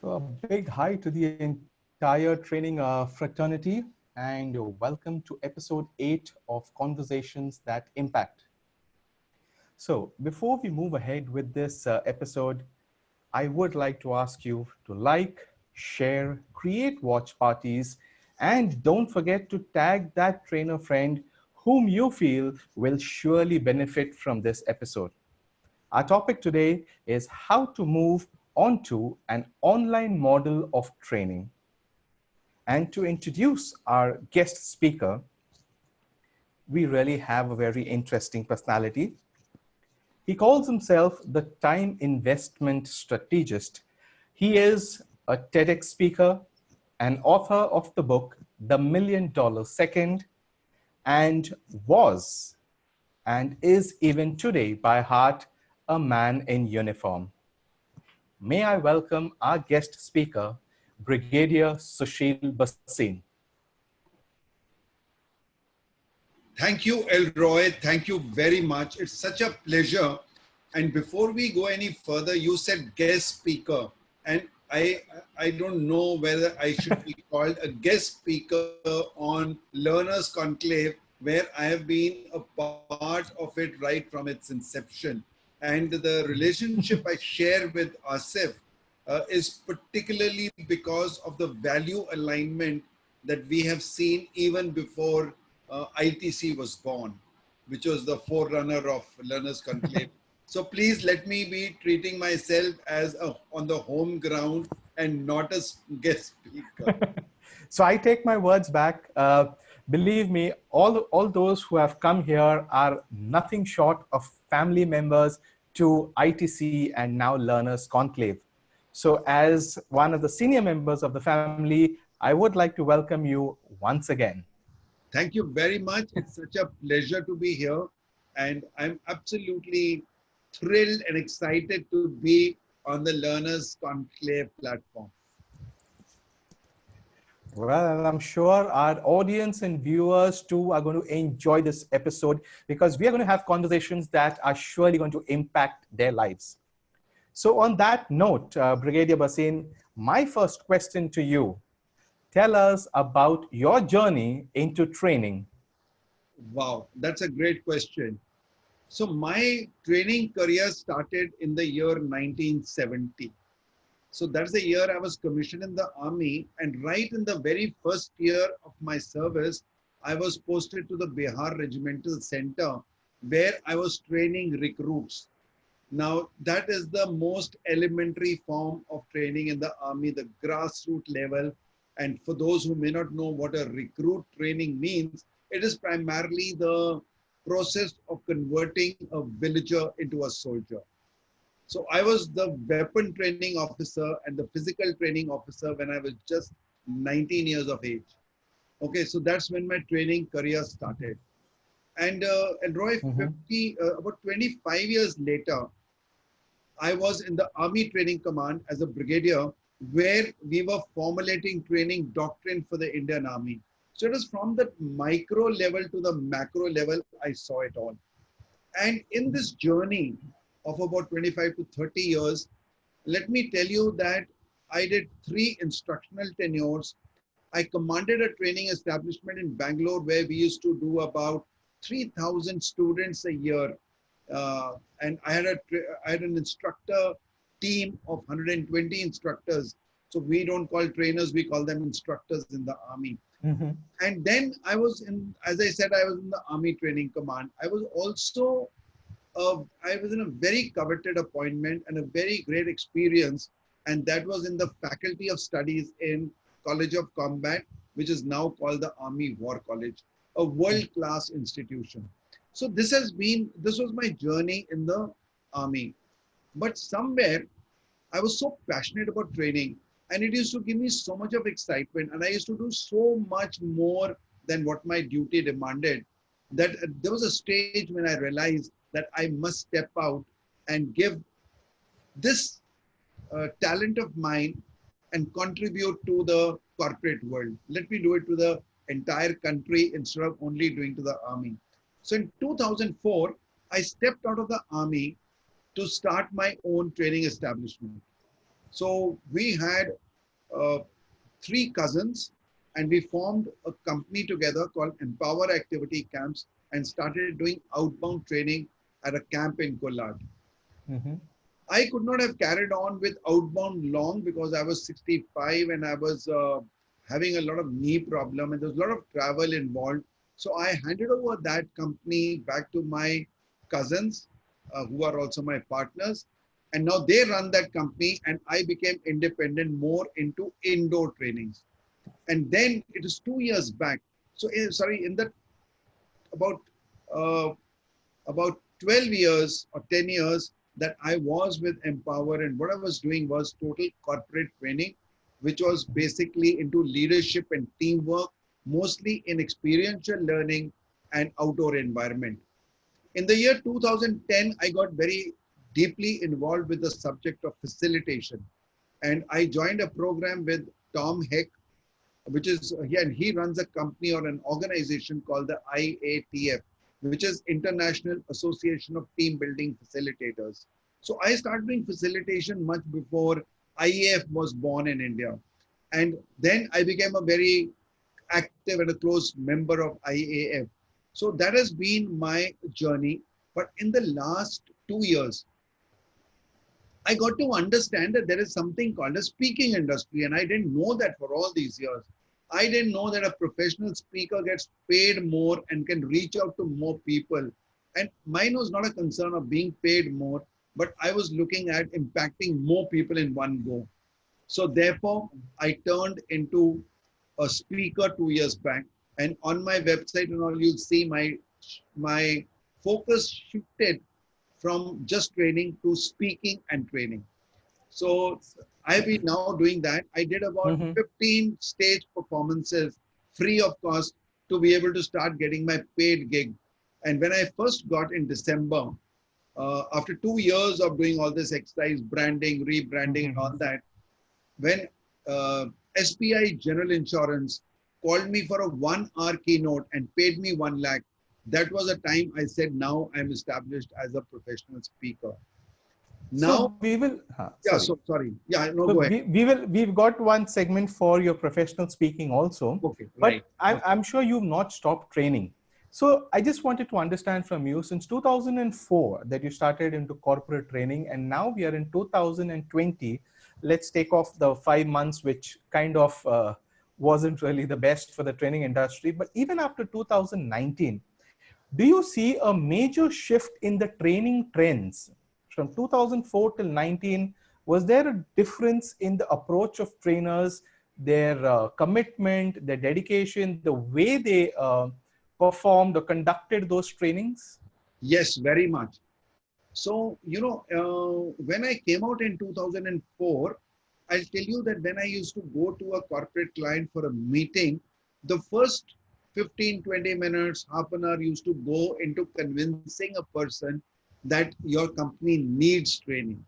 So, a big hi to the entire training fraternity, and welcome to episode 8 of Conversations That Impact. So, before we move ahead with this episode, I would like to ask you to like, share, create watch parties, and don't forget to tag that trainer friend whom you feel will surely benefit from this episode. Our topic today is how to move onto an online model of training. And to introduce our guest speaker, we really have a very interesting personality. He calls himself the time investment strategist. He is a TEDx speaker, an author of the book, The $1 Million Second, and was and is even today by heart a man in uniform. May I welcome our guest speaker, Brigadier Sushil Bhasin. Thank you, Elroy. Thank you very much. It's such a pleasure. And before we go any further, you said guest speaker. And I don't know whether I should be called a guest speaker on Learners Conclave, where I have been a part of it right from its inception. And the relationship I share with Asif is particularly because of the value alignment that we have seen even before ITC was born, which was the forerunner of Learners Conclave. So please let me be treating myself as on the home ground and not as guest speaker. So I take my words back. Believe me, all those who have come here are nothing short of family members to ITC and now Learners Conclave. So as one of the senior members of the family, I would like to welcome you once again. Thank you very much. It's such a pleasure to be here. And I'm absolutely thrilled and excited to be on the Learners Conclave platform. Well, I'm sure our audience and viewers too are going to enjoy this episode because we are going to have conversations that are surely going to impact their lives. So on that note, Brigadier Bhasin, my first question to you, tell us about your journey into training. Wow, that's a great question. So my training career started in the year 1970. So that's the year I was commissioned in the army. And right in the very first year of my service, I was posted to the Bihar Regimental Center where I was training recruits. Now, that is the most elementary form of training in the army, the grassroots level. And for those who may not know what a recruit training means, it is primarily the process of converting a villager into a soldier. So I was the weapon training officer and the physical training officer when I was just 19 years of age. Okay, so that's when my training career started. And Roy, about 25 years later, I was in the Army Training Command as a brigadier where we were formulating training doctrine for the Indian Army. So it was from the micro level to the macro level, I saw it all. And in this journey of about 25 to 30 years, let me tell you that I did 3 instructional tenures. I commanded a training establishment in Bangalore where we used to do about 3,000 students a year. And I had an instructor team of 120 instructors. So we don't call trainers, we call them instructors in the army. Mm-hmm. And then I was in, as I said, I was in the Army Training Command. I was also, I was in a very coveted appointment and a very great experience. And that was in the Faculty of Studies in College of Combat, which is now called the Army War College, a world-class institution. So this was my journey in the Army. But somewhere I was so passionate about training and it used to give me so much of excitement and I used to do so much more than what my duty demanded that there was a stage when I realized that I must step out and give this talent of mine and contribute to the corporate world. Let me do it to the entire country instead of only doing to the army. So in 2004, I stepped out of the army to start my own training establishment. So we had uh, three cousins, and we formed a company together called Empower Activity Camps and started doing outbound training at a camp in Kolad. Mm-hmm. I could not have carried on with outbound long because I was 65 and I was having a lot of knee problem and there was a lot of travel involved. So I handed over that company back to my cousins, who are also my partners. And now they run that company and I became independent more into indoor trainings. And then it is 2 years back. So, sorry, in that about uh, about 12 years or 10 years that I was with Empower, and what I was doing was total corporate training, which was basically into leadership and teamwork, mostly in experiential learning and outdoor environment. In the year 2010, I got very deeply involved with the subject of facilitation. And I joined a program with Tom Heck, which is and he runs a company or an organization called the IATF, which is International Association of Team Building Facilitators. So I started doing facilitation much before IAF was born in India. And then I became a very active and a close member of IAF. So that has been my journey. But in the last 2 years, I got to understand that there is something called a speaking industry, and I didn't know that for all these years. I didn't know that a professional speaker gets paid more and can reach out to more people. And mine was not a concern of being paid more, but I was looking at impacting more people in one go. So therefore, I turned into a speaker 2 years back, and on my website and all, you'll see my focus shifted from just training to speaking and training. So I've been now doing that. I did about Mm-hmm. 15 stage performances free of cost to be able to start getting my paid gig. And when I first got in December, after 2 years of doing all this exercise, branding, rebranding, and all Mm-hmm. that, when uh, SBI General Insurance called me for a 1 hour keynote and paid me 1 lakh, that was a time I said, now I'm established as a professional speaker. So Now, we will, yeah, sorry. so sorry. Yeah, no, So go ahead. we've got one segment for your professional speaking also, Okay, but right. I'm sure you've not stopped training. So I just wanted to understand from you, since 2004 that you started into corporate training, and now we are in 2020. Let's take off the 5 months, which kind of wasn't really the best for the training industry. But even after 2019, do you see a major shift in the training trends from 2004 till 19? Was there a difference in the approach of trainers, their commitment, their dedication, the way they performed or conducted those trainings? Yes, very much. So, when I came out in 2004, I'll tell you that when I used to go to a corporate client for a meeting, the first 15, 20 minutes, half an hour used to go into convincing a person that your company needs training.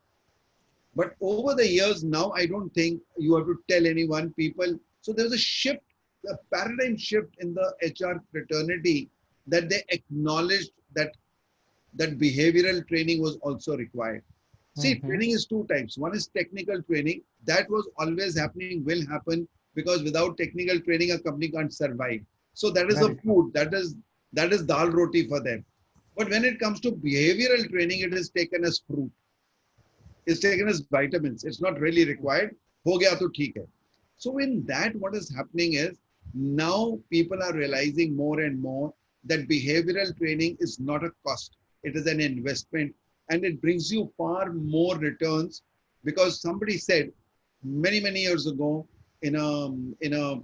But over the years now, I don't think you have to tell anyone, people. So there's a shift, a paradigm shift in the HR fraternity that they acknowledged that behavioral training was also required. See, Mm-hmm. training is two types. One is technical training. That was always happening, will happen, because without technical training, a company can't survive. So that is a Very true. food. That is dal roti for them. But when it comes to behavioral training, it is taken as fruit. It's taken as vitamins. It's not really required. Ho gaya to theek hai. So in that, what is happening is now people are realizing more and more that behavioral training is not a cost. It is an investment, and it brings you far more returns, because somebody said many, many years ago in a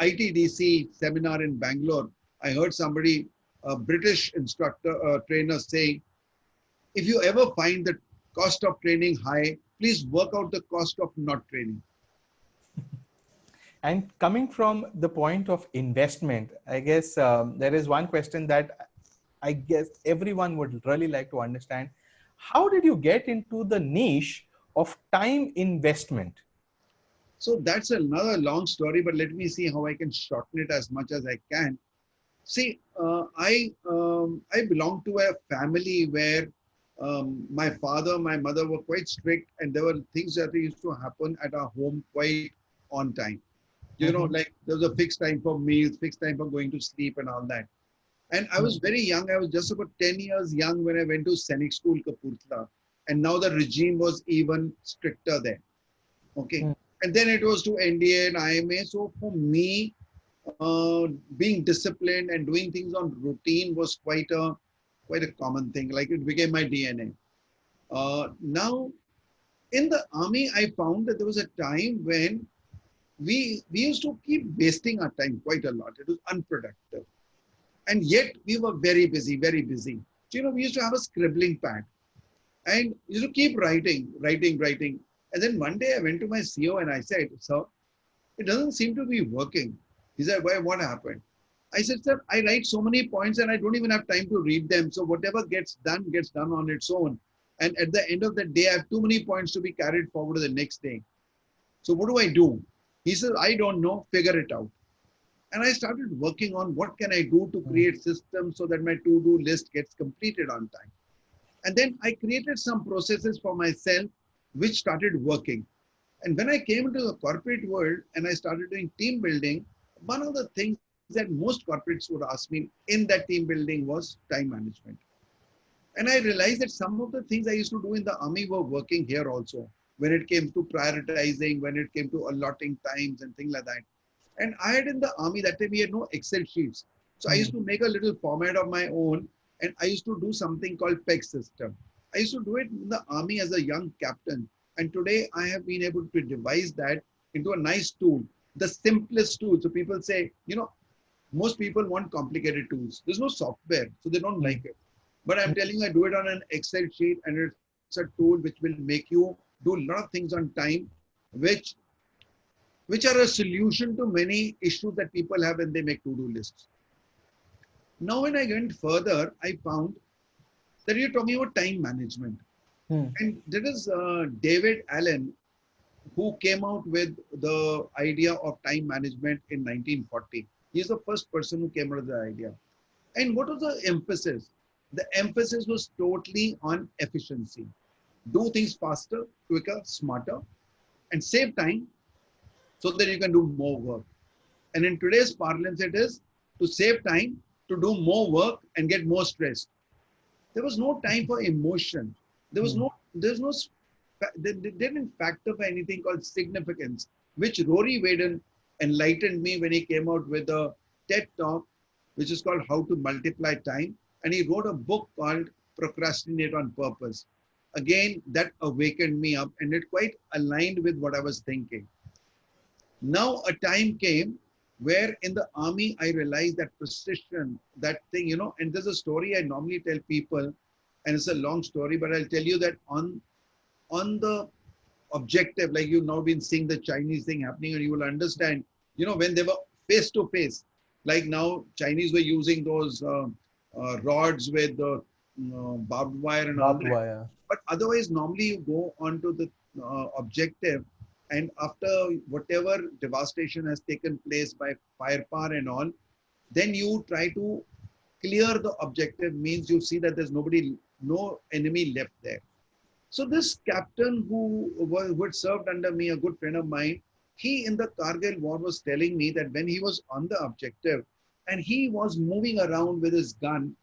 ITDC seminar in Bangalore, I heard somebody, a British instructor, trainer saying, if you ever find the cost of training high, please work out the cost of not training. And coming from the point of investment, I guess there is one question that I guess everyone would really like to understand. How did you get into the niche of time investment? So that's another long story, but let me see how I can shorten it as much as I can. See, I belong to a family where my father, my mother were quite strict, and there were things that used to happen at our home quite on time. You know, Mm-hmm. like there was a fixed time for meals, fixed time for going to sleep, and all that. And I was very young. I was just about 10 years young when I went to Scenic School, Kapurthala. And now the regime was even stricter there. Okay. And then it was to NDA and IMA. So for me, being disciplined and doing things on routine was quite a common thing. Like it became my DNA. Now in the army, I found that there was a time when we used to keep wasting our time quite a lot. It was unproductive. And yet we were very busy, very busy. So, we used to have a scribbling pad and used to keep writing. And then one day I went to my CEO and I said, "Sir, it doesn't seem to be working." He said, "Why, what happened?" I said, "Sir, I write so many points and I don't even have time to read them. So whatever gets done on its own. And at the end of the day, I have too many points to be carried forward to the next day. So what do I do?" He says, "I don't know, figure it out." And I started working on what can I do to create systems so that my to-do list gets completed on time. And then I created some processes for myself which started working. And when I came into the corporate world and I started doing team building, one of the things that most corporates would ask me in that team building was time management. And I realized that some of the things I used to do in the army were working here also. When it came to prioritizing, when it came to allotting times and things like that. And I had in the army that time we had no Excel sheets. So I used to make a little format of my own and I used to do something called PEG system. I used to do it in the army as a young captain. And today I have been able to devise that into a nice tool, the simplest tool. So people say, most people want complicated tools. There's no software, so they don't like it. But I'm telling you, I do it on an Excel sheet and it's a tool which will make you do a lot of things on time, which which are a solution to many issues that people have when they make to-do lists. Now, when I went further, I found that you're talking about time management. And there is David Allen who came out with the idea of time management in 1940. He's the first person who came out with the idea. And what was the emphasis? The emphasis was totally on efficiency. Do things faster, quicker, smarter, and save time so that you can do more work. And in today's parlance, it is to save time, to do more work and get more stressed. There was no time for emotion. They didn't factor for anything called significance, which Rory Vaden enlightened me when he came out with a TED talk, which is called How to Multiply Time. And he wrote a book called Procrastinate on Purpose. Again, that awakened me up and it quite aligned with what I was thinking. Now a time came where in the army, I realized that precision, that thing, and there's a story I normally tell people, and it's a long story, but I'll tell you that on the objective, like you've now been seeing the Chinese thing happening, and you will understand, when they were face to face, like now Chinese were using those rods with the barbed wire and all Barbed that. wire. But otherwise, normally you go onto the objective, and after whatever devastation has taken place by firepower and all, then you try to clear the objective, means you see that there's no enemy left there. So this captain who had served under me, a good friend of mine, he in the Kargil war was telling me that when he was on the objective and he was moving around with his gun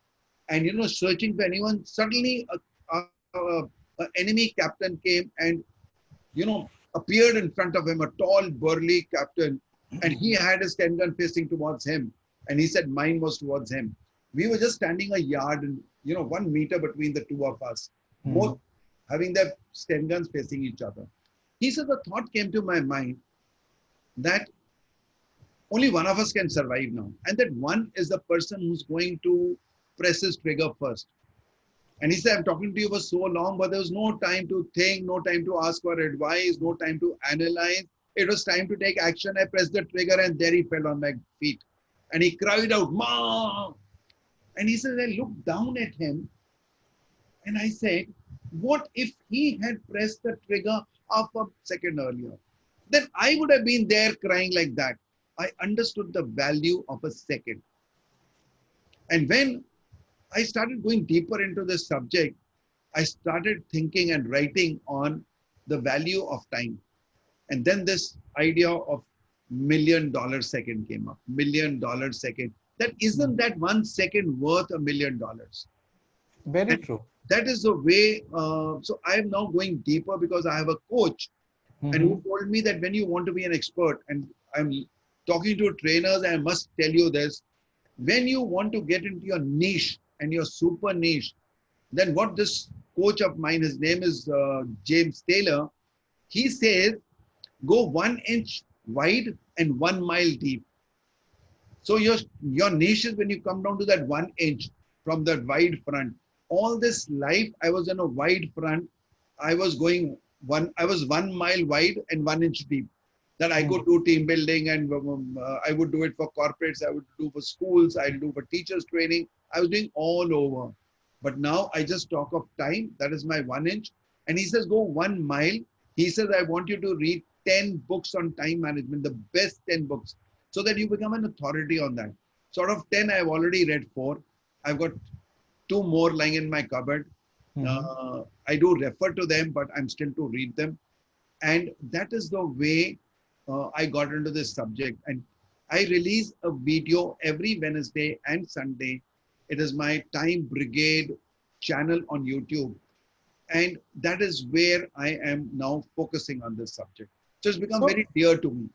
and searching for anyone, suddenly a enemy captain came and appeared in front of him, a tall, burly captain, and he had his 10 gun facing towards him. And he said mine was towards him. We were just standing a yard and, 1 meter between the two of us, both having their 10 guns facing each other. He said the thought came to my mind that only one of us can survive now. And that one is the person who's going to press his trigger first. And he said, I'm talking to you for so long, but there was no time to think, no time to ask for advice, no time to analyze. It was time to take action. I pressed the trigger and there he fell on my feet. And he cried out, "Mom!" And he said, I looked down at him and I said, what if he had pressed the trigger half a second earlier? Then I would have been there crying like that. I understood the value of a second. And when I started going deeper into this subject, I started thinking and writing on the value of time. And then this idea of $1 million second came up. $1 million second. That isn't Mhm. that 1 second worth $1 million? Very And true. that is the way. So I am now going deeper because I have a coach and Mm-hmm. who told me that when you want to be an expert, and I'm talking to trainers, and I must tell you this, when you want to get into your niche and your super niche, then what this coach of mine, his name is James Taylor, he says, go 1 inch wide and 1 mile deep. So your niche is when you come down to that 1 inch from that wide front. All this life, I was in a wide front. I was going I was 1 mile wide and 1 inch deep. That I could do team building, and I would do it for corporates. I would do for schools. I'd do for teachers training. I was doing all over. But now I just talk of time. That is my 1 inch. And he says, go 1 mile. He says, I want you to read 10 books on time management, the best 10 books, so that you become an authority on that. Sort of 10, I've already read 4. I've got 2 more lying in my cupboard. Mm-hmm. I do refer to them, but I'm still to read them. And that is the way I got into this subject. And I release a video every Wednesday and Sunday. It is my Time Brigade channel on YouTube. And that is where I am now focusing on this subject. So it's become So, very dear to me.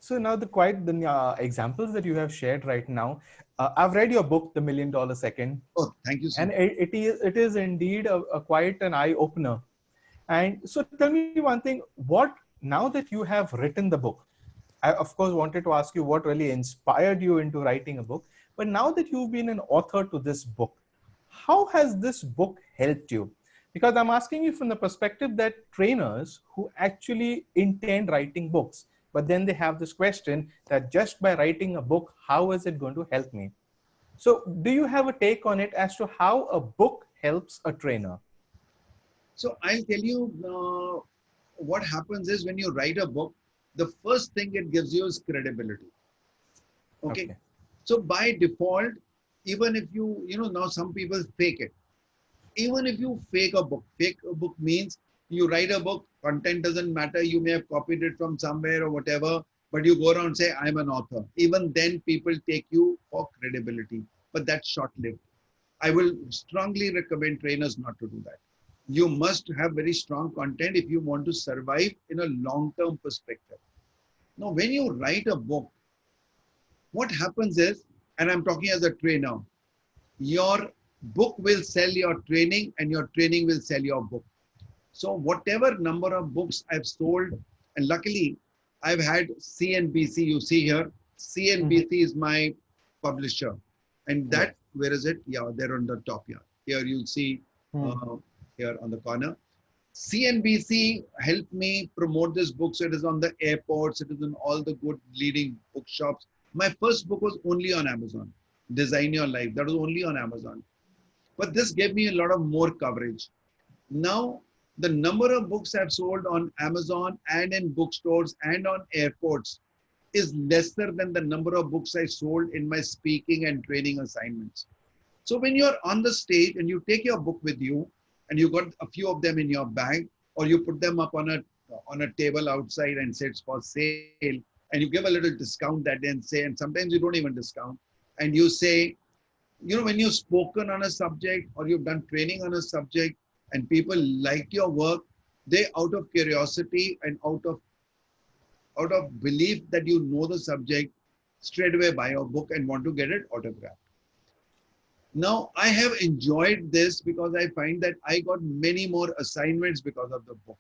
so now the examples that you have shared right now, I've read your book, The $1 million Second, Oh, thank you so and much. it is indeed a quite an eye opener. And so, tell me one thing: what now that you have written the book? I of course wanted to ask you what really inspired you into writing a book. But now that you've been an author to this book, how has this book helped you? Because I'm asking you from the perspective that trainers who actually intend writing books, but then they have this question that just by writing a book, how is it going to help me? So, do you have a take on it as to how a book helps a trainer? So I'll tell you what happens is when you write a book, the first thing it gives you is credibility. Okay. Okay. So by default, even if now some people fake it. Even if you fake a book means you write a book, content doesn't matter. You may have copied it from somewhere or whatever, but you go around and say, I'm an author. Even then, people take you for credibility, but that's short lived. I will strongly recommend trainers not to do that. You must have very strong content if you want to survive in a long term perspective. Now, when you write a book, what happens is, and I'm talking as a trainer, your book will sell your training and your training will sell your book. So, whatever number of books I've sold, and luckily I've had CNBC, you see here, Mhm. CNBC is my publisher. And Yes. that, where is it? Yeah, they're on the top here. Here you'll see Hmm. uh, here on the corner. CNBC helped me promote this book. So it is on the airports, it is in all the good leading bookshops. My first book was only on Amazon, Design Your Life. That was only on Amazon. But this gave me a lot of more coverage. Now, the number of books I've sold on Amazon and in bookstores and on airports is lesser than the number of books I sold in my speaking and training assignments. So when you're on the stage and you take your book with you and you got a few of them in your bag, or you put them up on a table outside and say it's for sale, and you give a little discount that day and say, and sometimes you don't even discount, and you say, when you've spoken on a subject or you've done training on a subject and people like your work, they out of curiosity and out of belief that you know the subject, straight away buy your book and want to get it autographed. Now, I have enjoyed this because I find that I got many more assignments because of the book.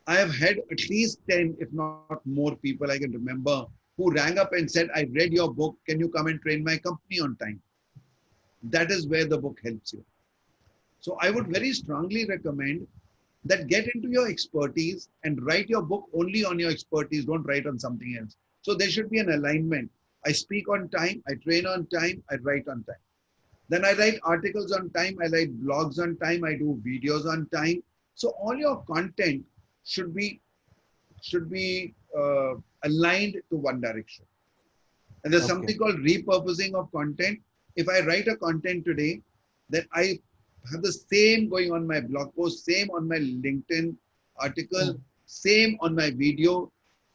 I have had at least 10, if not more people I can remember who rang up and said, I read your book. Can you come and train my company on time? That is where the book helps you. So I would Okay. very strongly recommend that get into your expertise and write your book only on your expertise. Don't write on something else. So there should be an alignment. I speak on time, I train on time, I write on time. Then I write articles on time, I write blogs on time, I do videos on time. So all your content should be should be aligned to one direction. And there's Okay. something called repurposing of content. If I write a content today, then I have the same going on my blog post, same on my LinkedIn article, same on my video,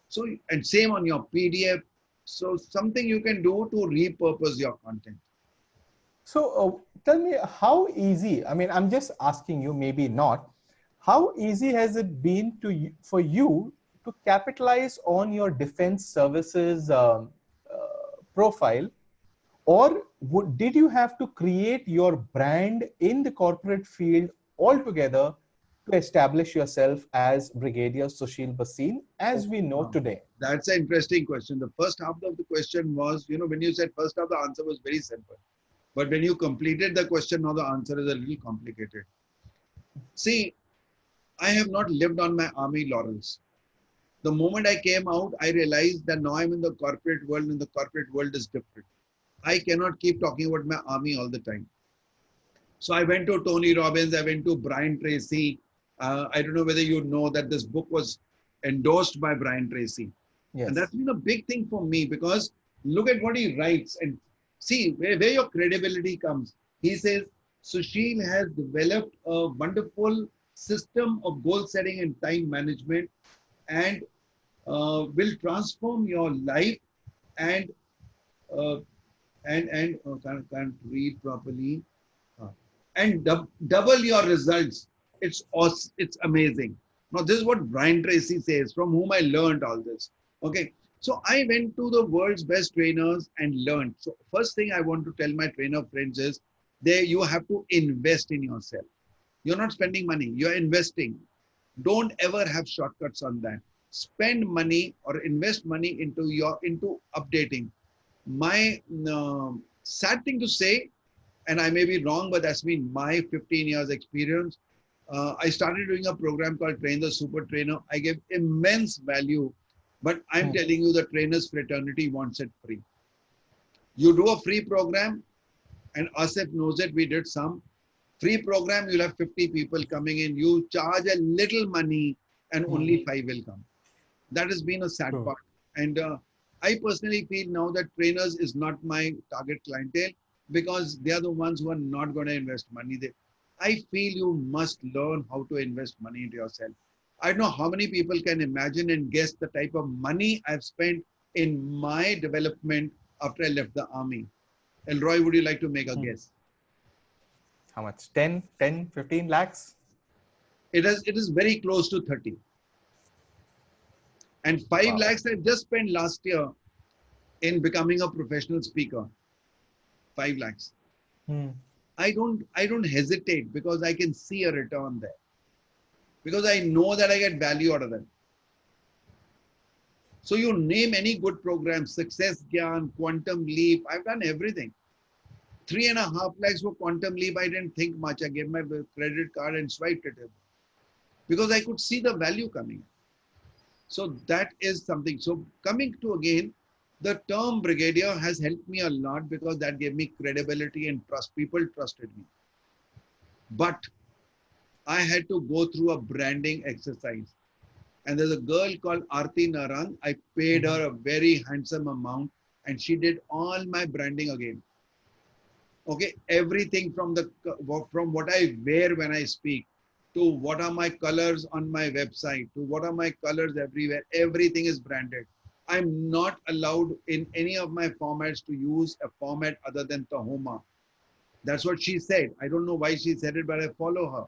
so and same on your PDF. So something you can do to repurpose your content. So tell me how easy, I mean, I'm just asking you, maybe not, how easy has it been for you to capitalize on your defense services profile, or did you have to create your brand in the corporate field altogether to establish yourself as Brigadier Sushil Bhasin as we know Wow. today? That's an interesting question. The first half of the question was, when you said first half, the answer was very simple. But when you completed the question, now the answer is a little complicated. See, I have not lived on my army laurels. The moment I came out, I realized that now I'm in the corporate world and the corporate world is different. I cannot keep talking about my army all the time. So I went to Tony Robbins, I went to Brian Tracy. I don't know whether you know that this book was endorsed by Brian Tracy. And Yes. that's been a big thing for me because look at what he writes and see where your credibility comes. He says, Sushil has developed a wonderful system of goal setting and time management and will transform your life and uh, can't read properly uh, and double your results. It's awesome. It's amazing. Now, this is what Brian Tracy says, from whom I learned all this. Okay. So I went to the world's best trainers and learned. So first thing I want to tell my trainer friends is you have to invest in yourself. You're not spending money, you're investing. Don't ever have shortcuts on that. Spend money or invest money into updating. My sad thing to say, and I may be wrong, but that's been my 15 years experience. I started doing a program called Train the Super Trainer. I gave immense value, but I'm telling you, the trainers fraternity wants it free. You do a free program, and Asif knows it. We did some free program. You'll have 50 people coming in. You charge a little money, and only 5 will come. That has been a sad part. And I personally feel now that trainers is not my target clientele because they are the ones who are not going to invest money. I feel you must learn how to invest money into yourself. I don't know how many people can imagine and guess the type of money I've spent in my development after I left the army. Elroy, would you like to make a guess? How much? 10, 15 lakhs? It is very close to 30. And 5 Wow. lakhs I just spent last year in becoming a professional speaker. 5 lakhs. I don't hesitate because I can see a return there. Because I know that I get value out of them. So you name any good program, Success Gyan, Quantum Leap, I've done everything. 3.5 lakhs for Quantum Leap, I didn't think much. I gave my credit card and swiped it because I could see the value coming. So that is something. So coming to again, the term Brigadier has helped me a lot because that gave me credibility and trust. People trusted me. But I had to go through a branding exercise. And there's a girl called Aarti Narang. I paid her a very handsome amount and she did all my branding again. Okay, everything from what I wear when I speak to what are my colors on my website to what are my colors everywhere. Everything is branded. I'm not allowed in any of my formats to use a format other than Tahoma. That's what she said. I don't know why she said it, but I follow her.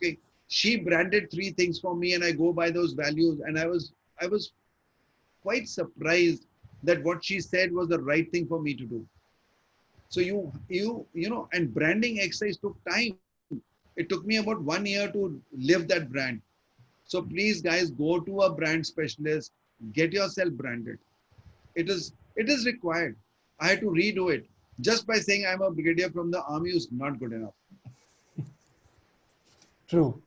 Okay. She branded 3 things for me and I go by those values. And I was quite surprised that what she said was the right thing for me to do. So and branding exercise took time. It took me about 1 year to live that brand. So please guys, go to a brand specialist, get yourself branded. It is required. I had to redo it. Just by saying I'm a brigadier from the army is not good enough. True.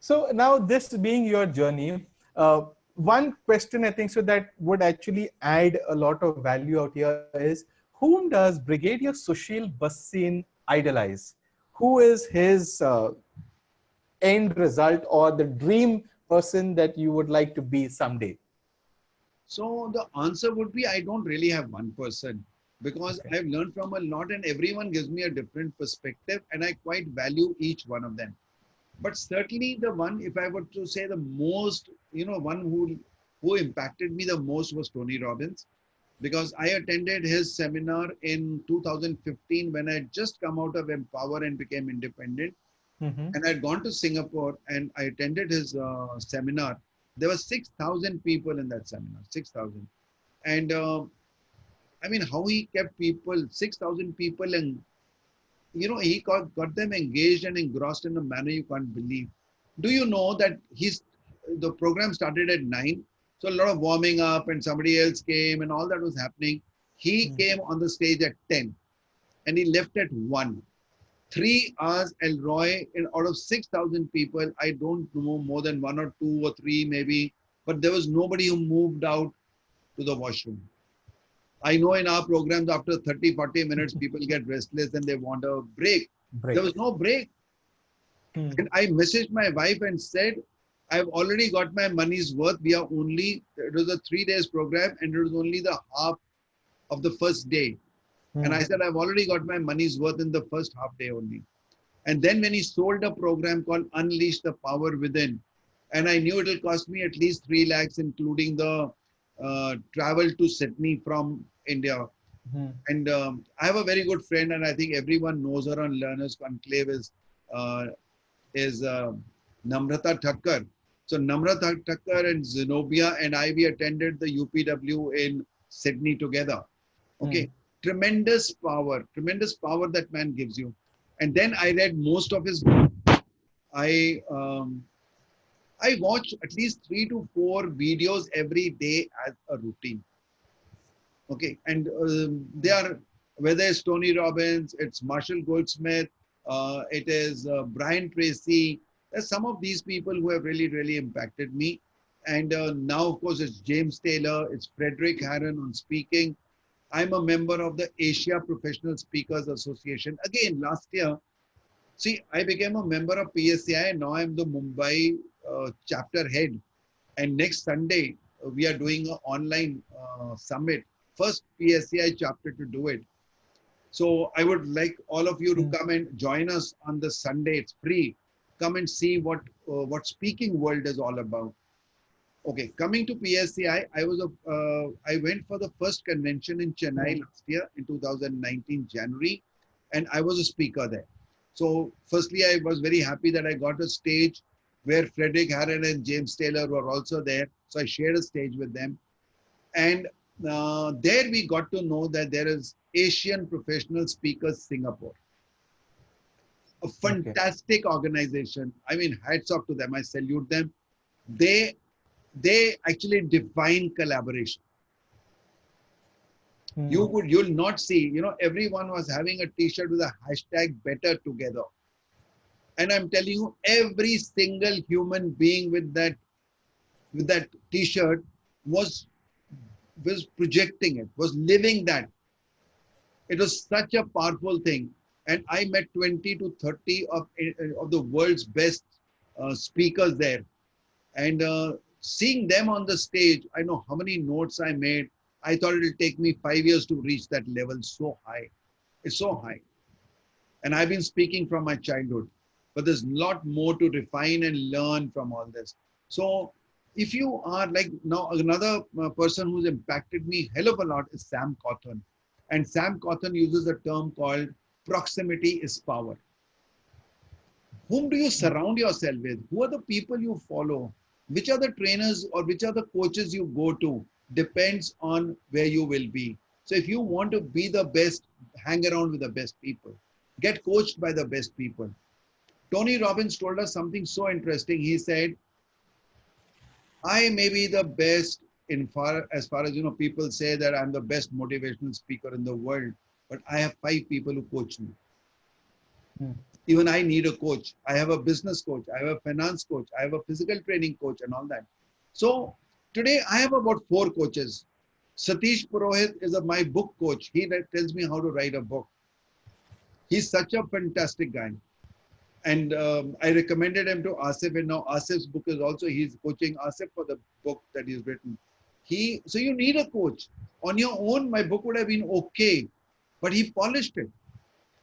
So now this being your journey, one question I think so that would actually add a lot of value out here is, whom does Brigadier Sushil Bhasin idolize? Who is his end result or the dream person that you would like to be someday? So the answer would be, I don't really have one person. because Okay. I've learned from a lot, and everyone gives me a different perspective, and I quite value each one of them. But certainly the one, if I were to say the most, one who impacted me the most was Tony Robbins, because I attended his seminar in 2015 when I had just come out of Empower and became independent. Mm-hmm. And I had gone to Singapore and I attended his seminar. There were 6,000 people in that seminar, 6,000. And I mean, how he kept people, 6,000 people, and he got them engaged and engrossed in a manner you can't believe. Do you know that the program started at 9? So a lot of warming up and somebody else came and all that was happening. He Mm. came on the stage at 10 and he left at 1. 3 hours, Elroy, out of 6,000 people, I don't know more than one or two or three maybe, but there was nobody who moved out to the washroom. I know in our programs, after 30, 40 minutes, people get restless and they want a break. There Break. was no break. Mm. And I messaged my wife and said, I've already got my money's worth. It was a 3 days program and it was only the half of the first day. And I Mm. said, I've already got my money's worth in the first half day only. And then when he sold a program called Unleash the Power Within, and I knew it'll cost me at least 3 lakhs, including the travel to Sydney from India. Mm. And I have a very good friend, and I think everyone knows her on Learners Conclave uh, is Namrata Thakkar. So Namrata Thakkar and Zenobia and I, we attended the UPW in Sydney together. Mm. Okay, tremendous power that man gives you. And then I read most of his books. I I watch at least 3 to 4 videos every day as a routine. Okay, and they are, whether it's Tony Robbins, it's Marshall Goldsmith, it is Brian Tracy. There's some of these people who have really, really impacted me. And now, of course, it's James Taylor, it's Frederick Harron on speaking. I'm a member of the Asia Professional Speakers Association. Again, last year, see, I became a member of PSCI and now I'm the Mumbai chapter head. And next Sunday, we are doing an online summit, first PSCI chapter to do it. So I would like all of you to Mm. come and join us on the Sunday. It's free. Come and see what speaking world is all about. Okay, coming to PSCI, I went for the first convention in Chennai Mm. last year in 2019 January, and I was a speaker there. So, firstly, I was very happy that I got a stage where Frederick Harron and James Taylor were also there. So I shared a stage with them, and there we got to know that there is Asian Professional Speakers Singapore, a Okay. fantastic organization. I mean, hats off to them. I salute them. They they actually define collaboration. Mm. You'll not see, everyone was having a t-shirt with a hashtag better together. And I'm telling you, every single human being with that t-shirt was was projecting it, was living that. It was such a powerful thing. And I met 20 to 30 of the world's best speakers there. And seeing them on the stage, I know how many notes I made. I thought it'll take me 5 years to reach that level so high. It's so high. And I've been speaking from my childhood. But there's a lot more to refine and learn from all this. So if you are like now, another person who's impacted me hell of a lot is Sam Cawthon. And Sam Cawthon uses a term called proximity is power. Whom do you Mm. surround yourself with? Who are the people you follow? Which are the trainers or which are the coaches you go to? Depends on where you will be. So if you want to be the best, hang around with the best people. Get coached by the best people. Tony Robbins told us something so interesting. He said, I may be the best as far as people say that I'm the best motivational speaker in the world, but I have 5 people who coach me. Mm. Even I need a coach. I have a business coach. I have a finance coach. I have a physical training coach and all that. So today I have about 4 coaches. Satish Purohit is my book coach. He tells me how to write a book. He's such a fantastic guy. And I recommended him to Asif. And now Asif's book is also, he's coaching Asif for the book that he's written. So you need a coach. On your own, my book would have been okay, but he polished it.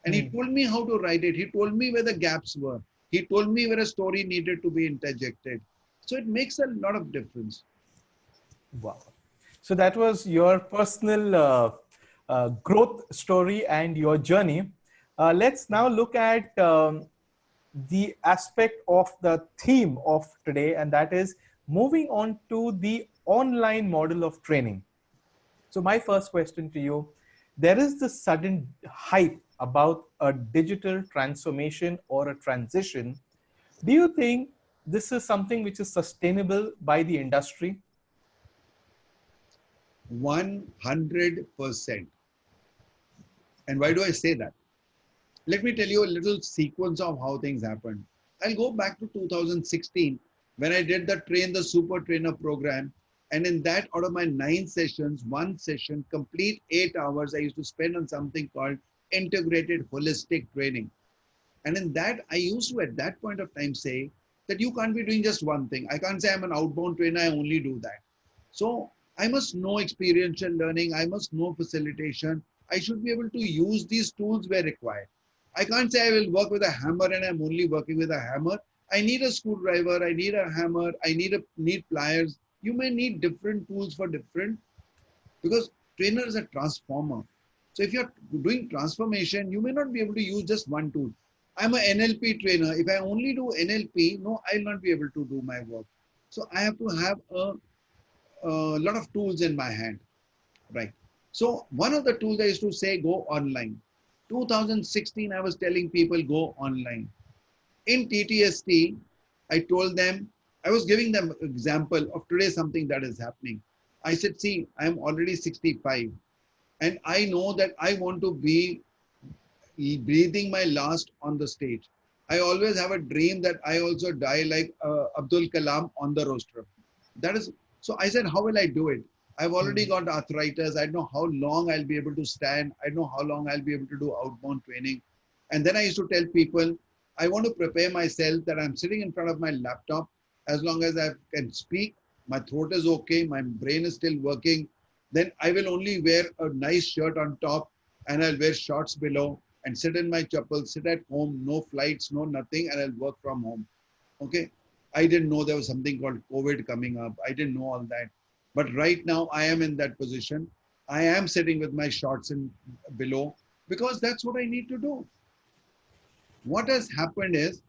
And he Hmm. told me how to write it. He told me where the gaps were. He told me where a story needed to be interjected. So it makes a lot of difference. Wow. So that was your personal growth story and your journey. Let's now look at the aspect of the theme of today, and that is moving on to the online model of training. So, my first question to you, there is this sudden hype about a digital transformation or a transition. Do you think this is something which is sustainable by the industry? 100%. And why do I say that? Let me tell you a little sequence of how things happened. I'll go back to 2016 when I did the Train the Super Trainer program. And in that, out of my 9 sessions, one session, complete 8 hours, I used to spend on something called integrated holistic training. And in that, I used to at that point of time say that you can't be doing just one thing. I can't say I'm an outbound trainer, I only do that. So I must know experiential learning, I must know facilitation. I should be able to use these tools where required. I can't say I will work with a hammer and I'm only working with a hammer. I need a screwdriver, I need a hammer, I need pliers. You may need different tools for different, because trainer is a transformer. So if you're doing transformation, you may not be able to use just one tool. I'm an NLP trainer. If I only do NLP, no, I'll not be able to do my work. So I have to have a lot of tools in my hand, right? So one of the tools I used to say, go online. 2016, I was telling people, go online. In TTST, I told them, I was giving them example of today something that is happening. I said, see, I'm already 65 and I know that I want to be breathing my last on the stage. I always have a dream that I also die like Abdul Kalam on the rostrum. That is, so I said, how will I do it? I've already Hmm. got arthritis. I know how long I'll be able to stand. I know how long I'll be able to do outbound training. And then I used to tell people, I want to prepare myself that I'm sitting in front of my laptop. As long as I can speak, my throat is okay, my brain is still working, then I will only wear a nice shirt on top and I'll wear shorts below and sit in my chapel, sit at home, no flights, no nothing, and I'll work from home. Okay. I didn't know there was something called COVID coming up. I didn't know all that. But right now I am in that position. I am sitting with my shorts in below because that's what I need to do. What has happened is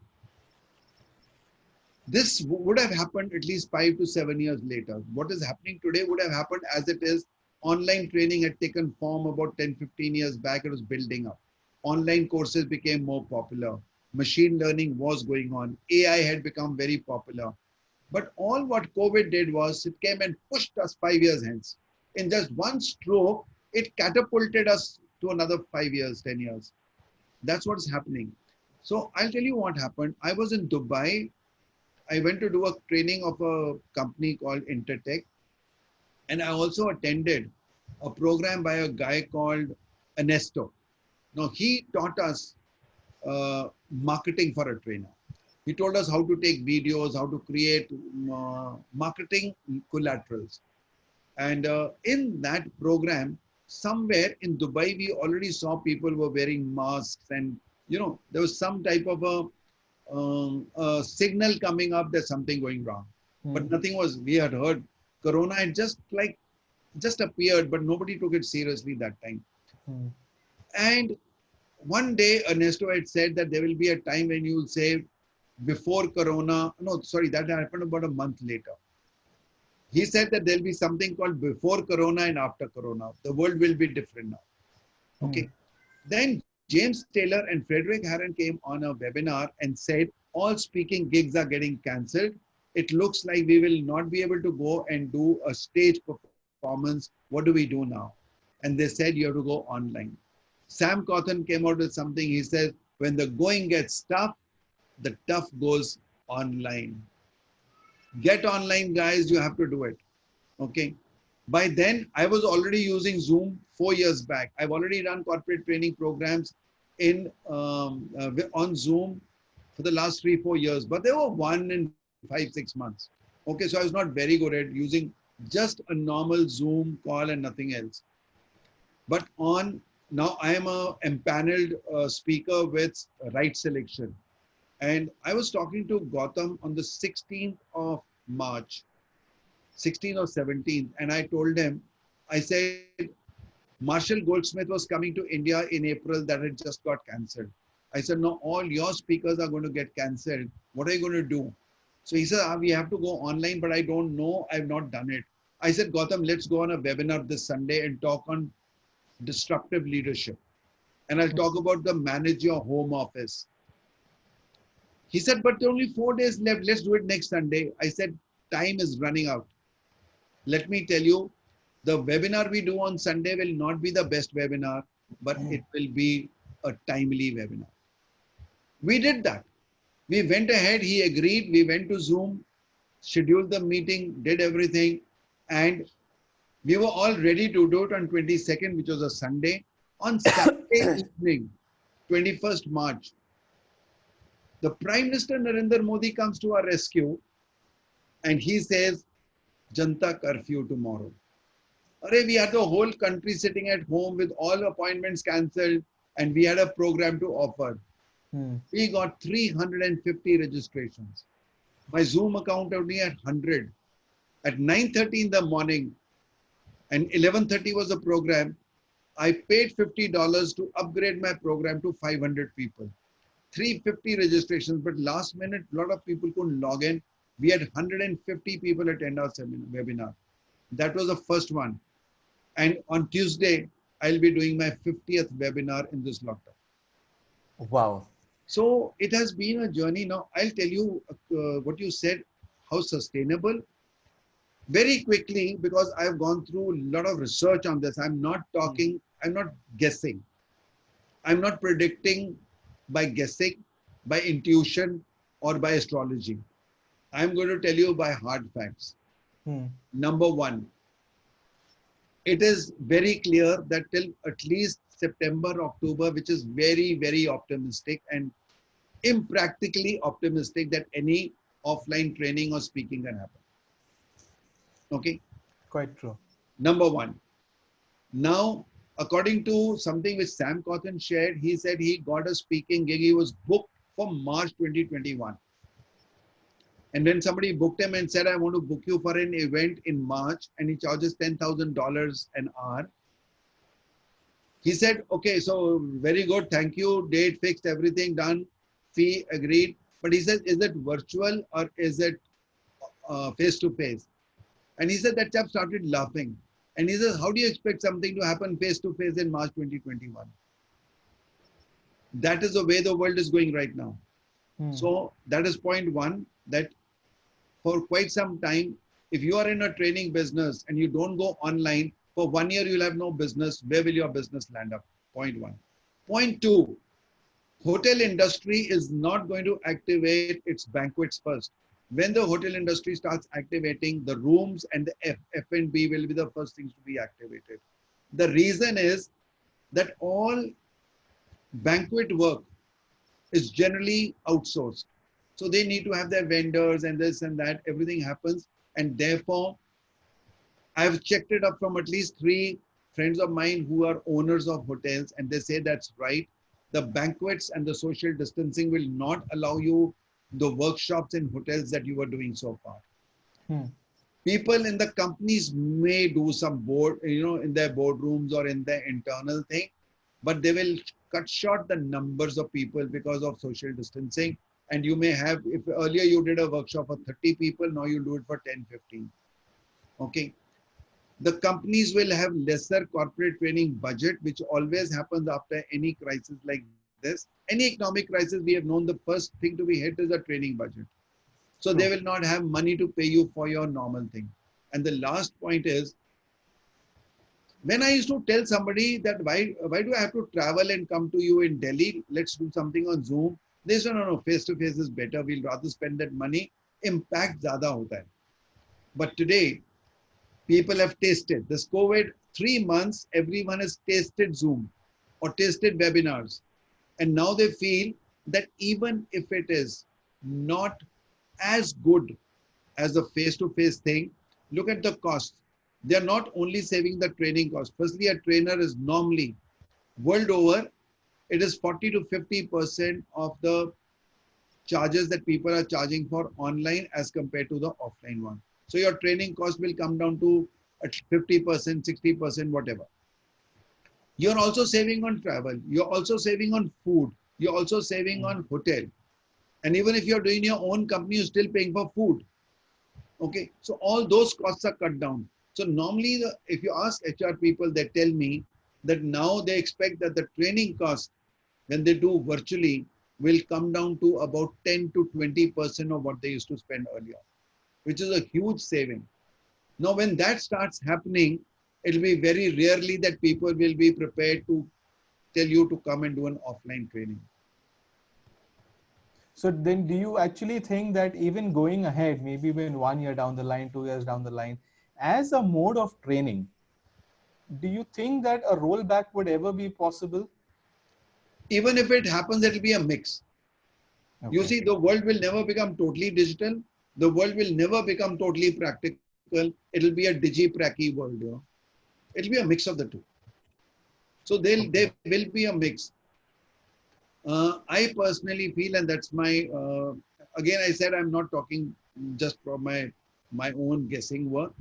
this would have happened at least 5 to 7 years later. What is happening today would have happened as it is. Online training had taken form about 10, 15 years back. It was building up. Online courses became more popular. Machine learning was going on. AI had become very popular. But all what COVID did was it came and pushed us 5 years hence. In just one stroke, it catapulted us to another 5 years, 10 years. That's what's happening. So I'll tell you what happened. I was in Dubai. I went to do a training of a company called Intertech. And I also attended a program by a guy called Ernesto. Now, he taught us marketing for a trainer. He told us how to take videos, how to create marketing collaterals. And in that program, somewhere in Dubai, we already saw people were wearing masks, and there was some type of a signal coming up. There's something going wrong, Hmm. but nothing was. We had heard Corona had just appeared, but nobody took it seriously that time. Hmm. And one day, Ernesto had said that there will be a time when you will say, before Corona. No, sorry, that happened about a month later. He said that there'll be something called before Corona and after Corona. The world will be different now. Hmm. Okay. Then James Taylor and Frederick Harron came on a webinar and said, all speaking gigs are getting cancelled. It looks like we will not be able to go and do a stage performance. What do we do now? And they said, you have to go online. Sam Cawthon came out with something. He said, when the going gets tough, the tough goes online. Get online, guys. You have to do it. Okay. By then, I was already using Zoom 4 years back. I've already run corporate training programs on Zoom for the last 3, 4 years, but they were one in 5, 6 months. Okay, so I was not very good at using just a normal Zoom call and nothing else. But on now, I am a empaneled speaker with right selection. And I was talking to Gautam on the 16th of March, 16th or 17th, and I told him, I said, Marshall Goldsmith was coming to India in April that had just got cancelled. I said, no, all your speakers are going to get cancelled. What are you going to do? So he said, we have to go online, but I don't know. I've not done it. I said, Gautam, let's go on a webinar this Sunday and talk on disruptive leadership. And I'll talk about the manage your home office. He said, but only 4 days left. Let's do it next Sunday. I said, time is running out. Let me tell you, the webinar we do on Sunday will not be the best webinar, but it will be a timely webinar. We did that. We went ahead. He agreed. We went to Zoom, scheduled the meeting, did everything. And we were all ready to do it on 22nd, which was a Sunday. On Saturday evening, 21st March, the Prime Minister Narendra Modi comes to our rescue and he says, Janta curfew tomorrow. We had the whole country sitting at home with all appointments cancelled and we had a program to offer. We got 350 registrations. My Zoom account only had 100. At 9:30 in the morning and 11:30 was the program, I paid $50 to upgrade my program to 500 people. 350 registrations, but last minute, a lot of people couldn't log in. We had 150 people attend our webinar. That was the first one. And on Tuesday, I'll be doing my 50th webinar in this lockdown. Wow. So it has been a journey. Now, I'll tell you what you said, how sustainable. Very quickly, because I've gone through a lot of research on this. I'm not talking, I'm not guessing. I'm not predicting by guessing, by intuition, or by astrology. I'm going to tell you by hard facts. Number one, it is very clear that till at least September, October, which is very, very optimistic and impractically optimistic that any offline training or speaking can happen. Okay? Quite true. Number one. Now, according to something which Sam Cawthon shared, he said he got a speaking gig. He was booked for March 2021. And then somebody booked him and said, I want to book you for an event in March, and he charges $10,000 an hour. He said, okay, so very good. Thank you. Date fixed, everything done. Fee agreed. But he said, is it virtual or is it face-to-face? And he said that chap started laughing. And he says, how do you expect something to happen face-to-face in March 2021? That is the way the world is going right now. So that is point one, that for quite some time, if you are in a training business and you don't go online, for 1 year you'll have no business. Where will your business land up? Point one. Point two, hotel industry is not going to activate its banquets first. When the hotel industry starts activating, the rooms and the F&B will be the first things to be activated. The reason is that all banquet work is generally outsourced. So they need to have their vendors and this and that, everything happens. And therefore, I've checked it up from at least 3 friends of mine who are owners of hotels, and they say that's right. The banquets and the social distancing will not allow you the workshops in hotels that you were doing so far. People in the companies may do some board, in their boardrooms or in their internal thing, but they will cut short the numbers of people because of social distancing. And you may have, if earlier you did a workshop for 30 people, now you do it for 10, 15. Okay. The companies will have lesser corporate training budget, which always happens after any crisis like this. Any economic crisis, we have known the first thing to be hit is a training budget. So they will not have money to pay you for your normal thing. And the last point is, when I used to tell somebody that why do I have to travel and come to you in Delhi? Let's do something on Zoom. They said, no, face-to-face is better. We'll rather spend that money. Impact zyada hota hai. But today, people have tasted. This COVID, 3 months, everyone has tasted Zoom or tasted webinars. And now they feel that even if it is not as good as the face-to-face thing, look at the costs. They are not only saving the training cost. Firstly, a trainer is normally world over, it is 40 to 50% of the charges that people are charging for online as compared to the offline one. So your training cost will come down to at 50%, 60%, whatever. You're also saving on travel. You're also saving on food. You're also saving Mm. on hotel. And even if you're doing your own company, you're still paying for food. Okay. So all those costs are cut down. So normally, if you ask HR people, they tell me that now they expect that the training cost when they do virtually will come down to about 10 to 20% of what they used to spend earlier, which is a huge saving. Now, when that starts happening, it'll be very rarely that people will be prepared to tell you to come and do an offline training. So then do you actually think that even going ahead, maybe even 1 year down the line, 2 years down the line, as a mode of training, do you think that a rollback would ever be possible? Even if it happens, it'll be a mix. You Okay. see, the world will never become totally digital. The world will never become totally practical. It'll be a digi-pracky world, It'll be a mix of the two. So Okay. there will be a mix. I personally feel, and that's my, again, I said I'm not talking just from my own guessing work.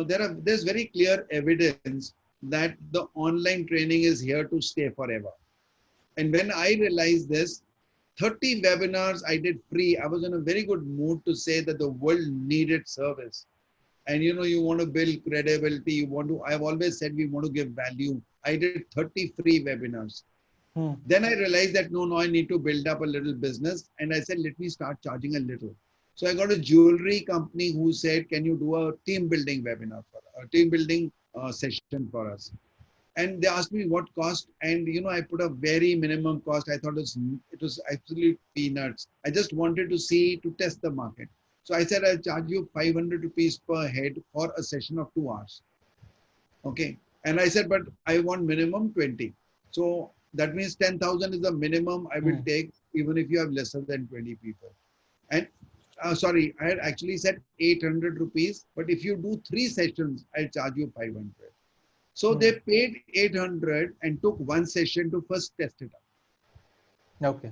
There's very clear evidence that the online training is here to stay forever. And when I realized this, 30 webinars I did free. I was in a very good mood to say that the world needed service. And you want to build credibility. I've always said we want to give value. I did 30 free webinars. Hmm. Then I realized that no, I need to build up a little business. And I said, let me start charging a little. So I got a jewelry company who said, can you do a team building webinar a team building session for us? And they asked me what cost. And, I put a very minimum cost. I thought it was absolute peanuts. I just wanted to test the market. So I said, I'll charge you 500 rupees per head for a session of 2 hours. Okay. And I said, but I want minimum 20. So that means 10,000 is the minimum I will Hmm. take, even if you have lesser than 20 people. And sorry, I had actually said 800 rupees, but if you do 3 sessions, I'll charge you 500. So Hmm. they paid 800 and took one session to first test it out. Okay.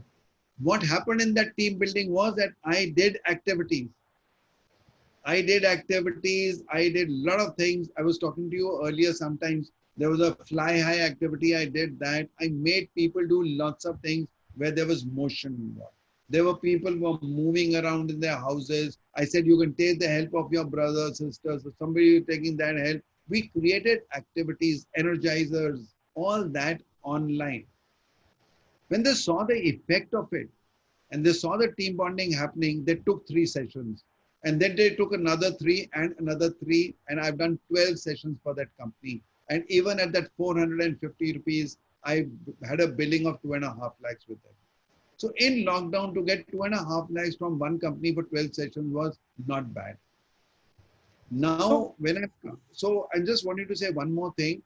What happened in that team building was that I did activities. I did a lot of things. I was talking to you earlier sometimes. There was a fly high activity. I did that. I made people do lots of things where there was motion involved. There were people who were moving around in their houses. I said, you can take the help of your brothers, sisters, or somebody taking that help. We created activities, energizers, all that online. When they saw the effect of it, and they saw the team bonding happening, they took 3 sessions. And then they took another three and another three. And I've done 12 sessions for that company. And even at that 450 rupees, I had a billing of 2.5 lakhs with them. So in lockdown, to get 2.5 lakhs from one company for 12 sessions was not bad. So, Now, so I just wanted to say one more thing.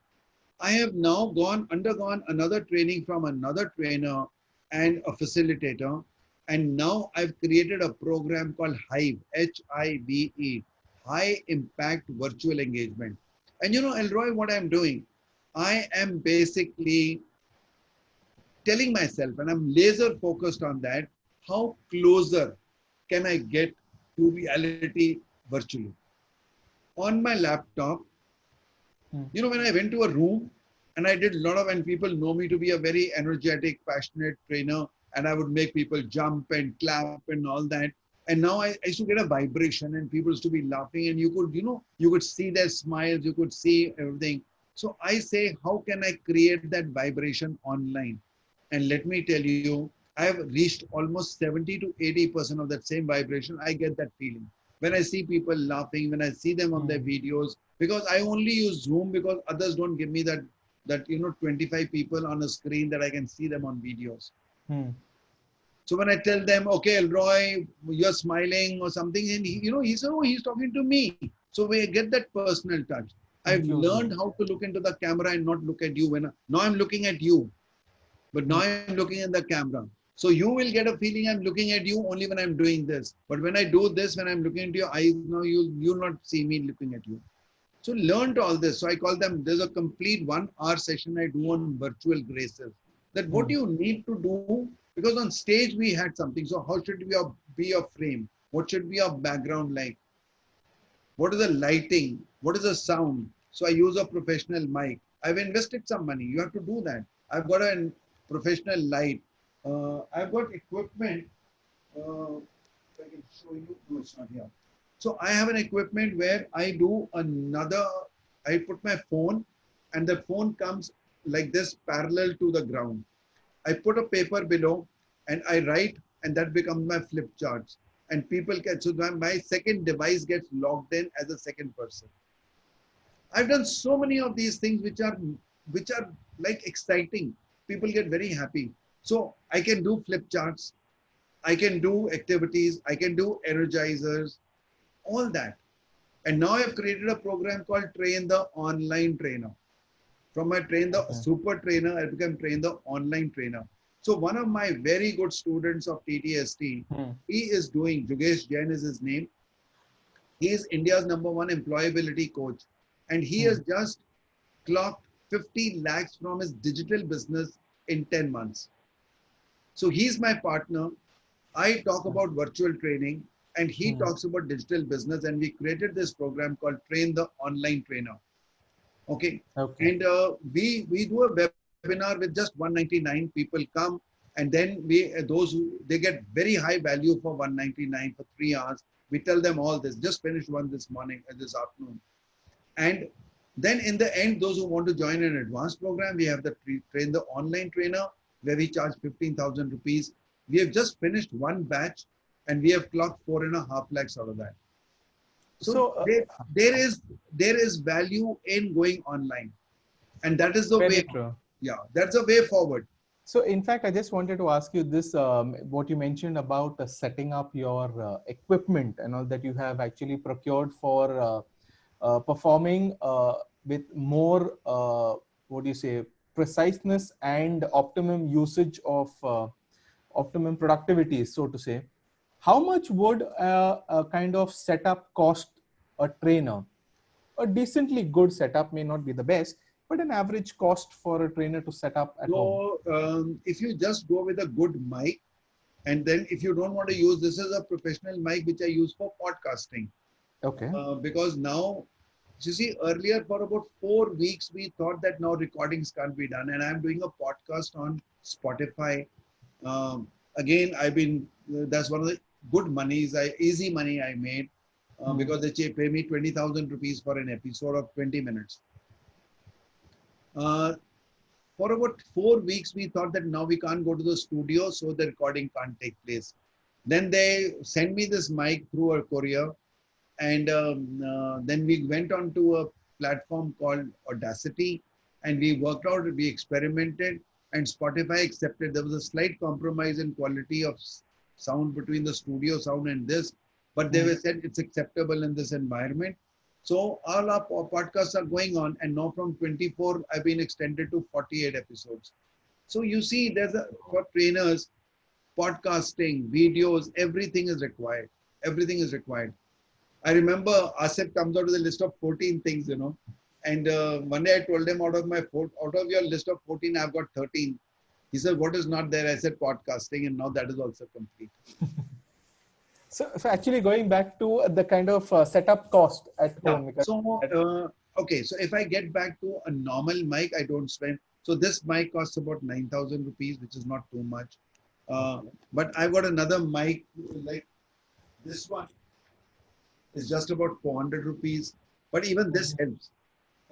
I have now undergone another training from another trainer and a facilitator. And now I've created a program called Hive, HIVE, High Impact Virtual Engagement. And Elroy, what I'm doing, I am basically telling myself, and I'm laser focused on that, how closer can I get to reality virtually? On my laptop, hmm. when I went to a room and I did a lot of, and people know me to be a very energetic, passionate trainer, and I would make people jump and clap and all that. And now I used to get a vibration and people used to be laughing and you could see their smiles, you could see everything. So I say, how can I create that vibration online? And let me tell you, I have reached almost 70 to 80% of that same vibration. I get that feeling. When I see people laughing, when I see them on their Hmm. videos, because I only use Zoom because others don't give me that 25 people on a screen that I can see them on videos. Hmm. So when I tell them, okay, Elroy, you're smiling or something, and he said, oh, he's talking to me. So we get that personal touch. I've learned Inclusion. how to look into the camera and not look at you. Now I'm looking at you, but now Hmm. I'm looking at the camera. So you will get a feeling I'm looking at you only when I'm doing this. But when I do this, when I'm looking into your eyes, now you'll not see me looking at you. So learned all this. So I call them, there's a complete 1 hour session I do on virtual graces. That what Hmm. you need to do, because on stage we had something. So how should be your frame? What should be your background like? What is the lighting? What is the sound? So I use a professional mic. I've invested some money. You have to do that. I've got a professional light. I've got equipment. If I can show you. No, it's not here. So I have an equipment where I do another. I put my phone, and the phone comes like this parallel to the ground. I put a paper below and I write, and that becomes my flip charts. And people can, so my second device gets logged in as a second person. I've done so many of these things which are like exciting. People get very happy. So I can do flip charts, I can do activities, I can do energizers, all that. And now I've created a program called Train the Online Trainer. From my train the Okay. super trainer, I became train the online trainer. So one of my very good students of TTST, Hmm. he is doing, Jugesh Jain is his name. He is India's #1 employability coach. And he Hmm. has just clocked 50 lakhs from his digital business in 10 months. So he's my partner. I talk Okay. about virtual training and he Hmm. talks about digital business. And we created this program called Train the Online Trainer. Okay. Okay. And we do a webinar with just 199. People come, and then we those who they get very high value for 199 for 3 hours. We tell them all this. Just finished one this morning, this afternoon. And then in the end, those who want to join an advanced program, we have the train the online trainer where we charge 15,000 rupees. We have just finished one batch, and we have clocked 4.5 lakhs out of that. So So, there is value in going online, and that is the way. very true. Yeah, that's the way forward. So, in fact, I just wanted to ask you this: what you mentioned about setting up your equipment and all that you have actually procured for performing with more, what do you say, preciseness and optimum usage of optimum productivity, so to say. How much would a kind of setup cost a trainer? A decently good setup may not be the best, but an average cost for a trainer to set up at home. So if you just go with a good mic, and then if you don't want to use, this is a professional mic which I use for podcasting, Okay. because now, you see, earlier for about 4 weeks we thought that now recordings can't be done, and I'm doing a podcast on Spotify. Um, Again, I've been that's one of the good monies, easy money I made, Hmm. because they pay me 20,000 rupees for an episode of 20 minutes. Uh, for about 4 weeks, we thought that now we can't go to the studio, so the recording can't take place. Then they sent me this mic through a courier, and then we went on to a platform called Audacity, and we worked out, we experimented, and Spotify accepted. There was a slight compromise in quality of sound between the studio sound and this, but they Hmm. were said it's acceptable in this environment. So all our podcasts are going on, and now from 24, I've been extended to 48 episodes. So you see, for trainers, podcasting, videos, everything is required. Everything is required. I remember Asif comes out with a list of 14 things, And one day I told him, out of your list of 14, I've got 13. He said, what is not there? I said, podcasting, and now that is also complete. So actually going back to the kind of setup cost at Yeah. home, because So, okay. So if I get back to a normal mic, I don't spend. So this mic costs about 9,000 rupees, which is not too much. Uh, okay. but I've got another mic like this one is just about 400 rupees. But even this Mhm. helps.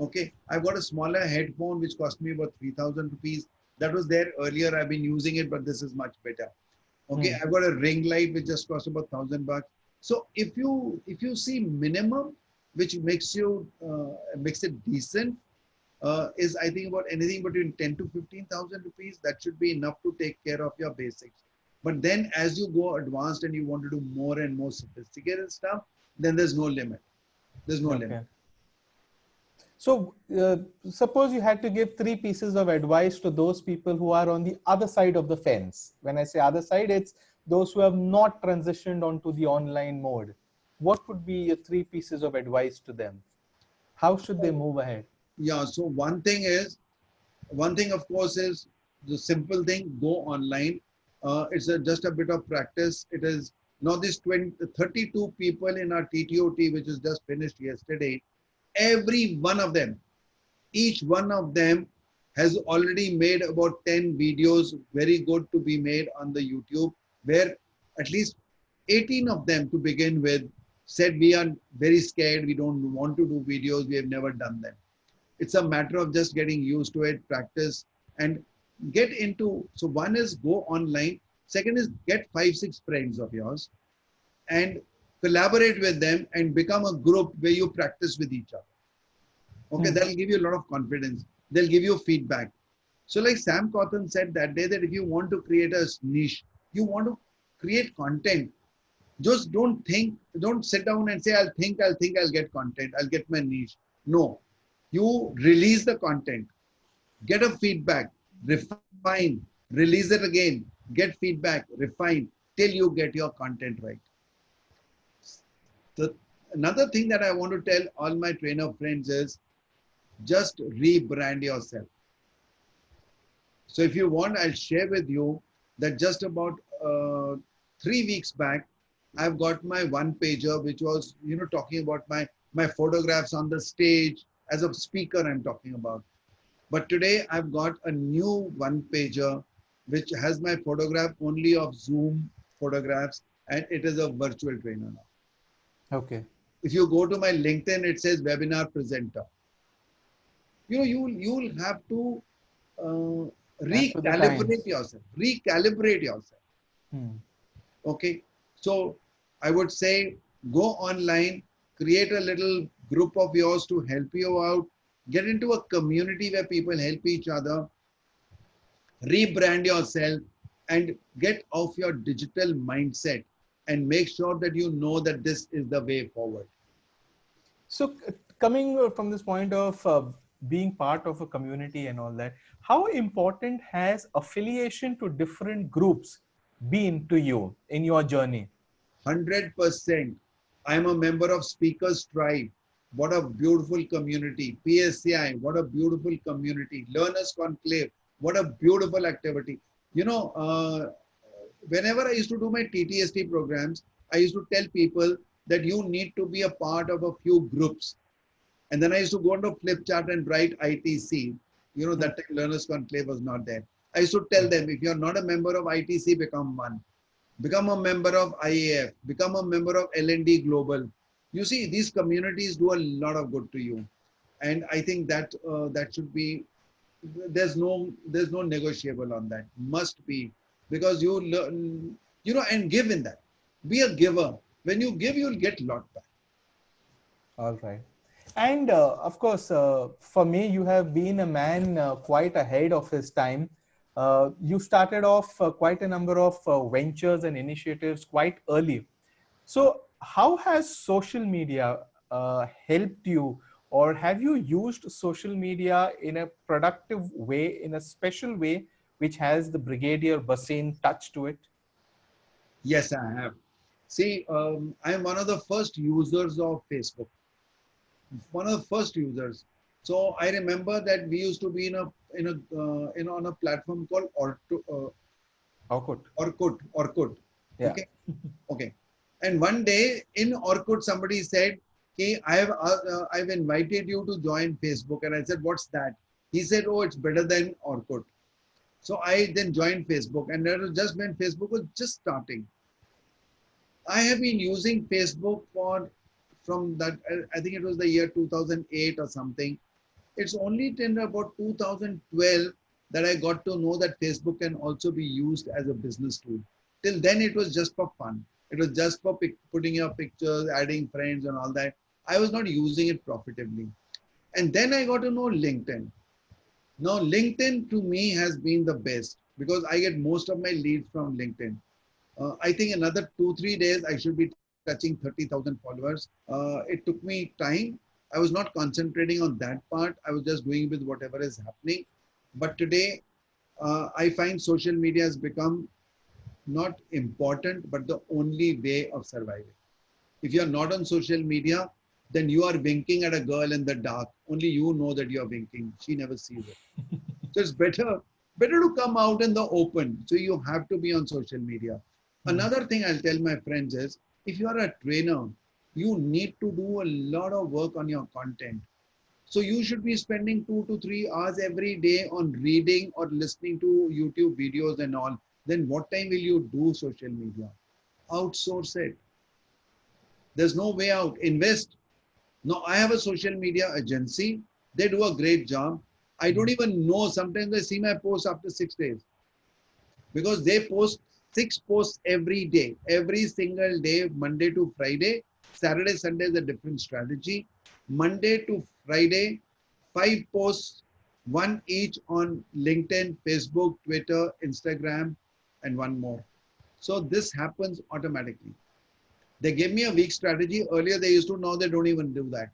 Okay, I've got a smaller headphone which cost me about 3,000 rupees. That was there earlier. I've been using it, but this is much better. Okay, Hmm. I've got a ring light which just cost about 1,000 bucks. So if you see minimum, which makes it decent, is I think about anything between 10 to 15,000 rupees. That should be enough to take care of your basics. But then as you go advanced and you want to do more and more sophisticated stuff, then there's no limit. There's no limit. Okay. So, suppose you had to give three pieces of advice to those people who are on the other side of the fence. When I say other side, it's those who have not transitioned onto the online mode. What would be your three pieces of advice to them? How should they move ahead? Yeah, so one thing of course is the simple thing, go online. It's just a bit of practice. It is now this 32 people in our TTOT, which is just finished yesterday. Every one of them, each one of them has already made about 10 videos, very good to be made on the YouTube, where at least 18 of them to begin with said we are very scared, we don't want to do videos, we have never done them. It's a matter of just getting used to it, practice, and get into. So one is go online. Second is get 5, 6 friends of yours and collaborate with them and become a group where you practice with each other. Okay, Hmm. that'll give you a lot of confidence. They'll give you feedback. So like Sam Cawthon said that day, that if you want to create a niche, you want to create content, just don't sit down and say, I'll get content, I'll get my niche. No, you release the content, get a feedback, refine, release it again, get feedback, refine till you get your content right. The another thing that I want to tell all my trainer friends is just rebrand yourself. So if you want, I'll share with you that just about 3 weeks back, I've got my one pager, which was, talking about my photographs on the stage as a speaker I'm talking about. But today I've got a new one pager, which has my photograph only of Zoom photographs, and it is a virtual trainer now. Okay. If you go to my LinkedIn, it says webinar presenter. You'll have to uh, As per the times. recalibrate yourself. Hmm. Okay, so I would say go online, create a little group of yours to help you out, get into a community where people help each other, rebrand yourself, and get off your digital mindset and make sure that you know that this is the way forward. So, coming from this point of being part of a community and all that, how important has affiliation to different groups been to you in your journey? 100%. I'm a member of Speakers Tribe. What a beautiful community. PSCI, what a beautiful community. Learners Conclave, what a beautiful activity. Whenever I used to do my TTST programs, I used to tell people that you need to be a part of a few groups. And then I used to go into Flipchart and write ITC. Hmm. That time Learners Conclave was not there. I used to tell them, if you're not a member of ITC, become one. Become a member of IAF, become a member of L&D Global. You see, these communities do a lot of good to you. And I think that that should be, there's no negotiable on that. Must be, because you learn, and give in that. Be a giver. When you give, you'll get a lot back. All right. And of course, for me, you have been a man quite ahead of his time. You started off quite a number of ventures and initiatives quite early. So, how has social media helped you, or have you used social media in a productive way, in a special way, which has the Brigadier Basin touch to it? Yes, I have. See, I'm one of the first users of Facebook. One of the first users. So I remember that we used to be on a platform called Output. Orkut. Yeah. Okay, okay. And one day in Orkut, somebody said, "Hey, I've invited you to join Facebook," and I said, "What's that?" He said, "Oh, it's better than Orkut." So I then joined Facebook, and that was just when Facebook was just starting. I have been using Facebook from that, I think it was the year 2008 or something. It's only till about 2012 that I got to know that Facebook can also be used as a business tool. Till then, it was just for fun. It was just for putting your pictures, adding friends, and all that. I was not using it profitably. And then I got to know LinkedIn. Now, LinkedIn to me has been the best because I get most of my leads from LinkedIn. I think another 2, 3 days I should be touching 30,000 followers. It took me time. I was not concentrating on that part. I was just doing with whatever is happening. But today, I find social media has become not important, but the only way of surviving. If you are not on social media, then you are winking at a girl in the dark. Only you know that you are winking. She never sees it. So it's better to come out in the open. So you have to be on social media. Another thing I'll tell my friends is, if you are a trainer, you need to do a lot of work on your content. So you should be spending 2 to 3 hours every day on reading or listening to YouTube videos and all. Then what time will you do social media? Outsource it. There's no way out. Invest. Now I have a social media agency. They do a great job. I don't even know. Sometimes I see my posts after 6 days because they post 6 posts every day, every single day, Monday to Friday. Saturday, Sunday is a different strategy. Monday to Friday, 5 posts, one each on LinkedIn, Facebook, Twitter, Instagram, and one more. So this happens automatically. They gave me a week strategy. Earlier they used to, now they don't even do that.